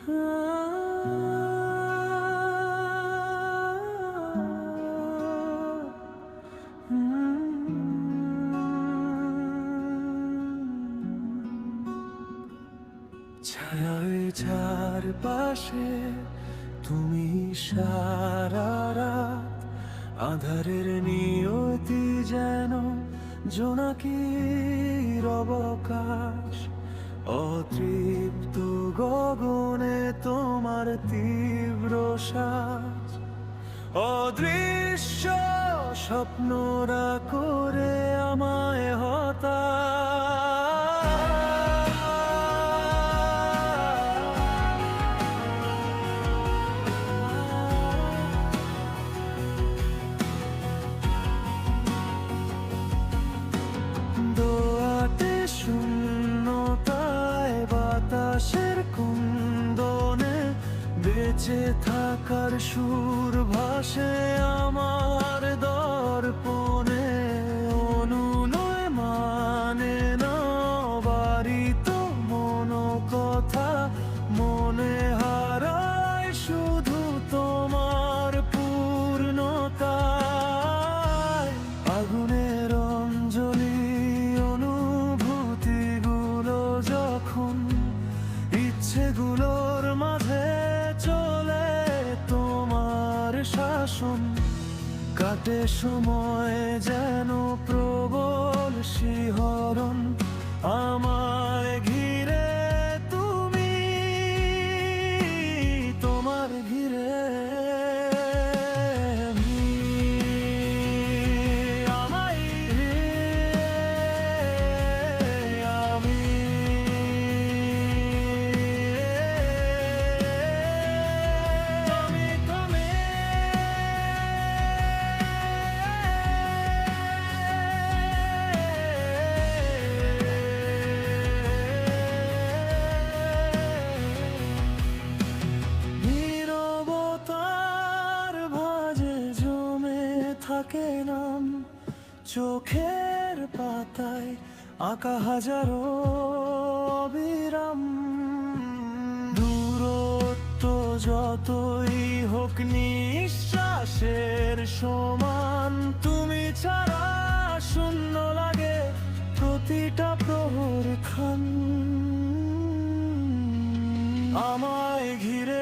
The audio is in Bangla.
ছায়ায় চারপাশে তুমি সারা রাত, আধারের নিয়তি যেন জোনাকির অবকাশ। অতৃপ্ত গগনে তোমার তীব্র শ্বাস, অদৃশ্য স্বপ্নরা করে আমায় দোয়াতে শূন্যতায় বাতাসের কুন্দনে বেঁচে থাকার সুর ভাসে আমার দর্পণে। অনুনয় মানে না বাড়িত মন কথা, মনে হারায় শুধু তোমার পূর্ণতায়। আগুনের অঞ্জলি অনুভূতিগুলো যখন ইচ্ছেগুলোর মাঝে চলে তোমার শাসন, কাটে সময় যেন প্রবল শিহরণ। আমায় ঘিরে তুমি, তোমার ঘিরে থাকে নাম চোখের পাতায় আঁকা হাজারো অবিরাম। দূরত্ব যতই হোক নিঃশ্বাসের সমান, তুমি ছাড়া শূন্য লাগে প্রতিটা প্রহর ক্ষণ। আমায় ঘিরে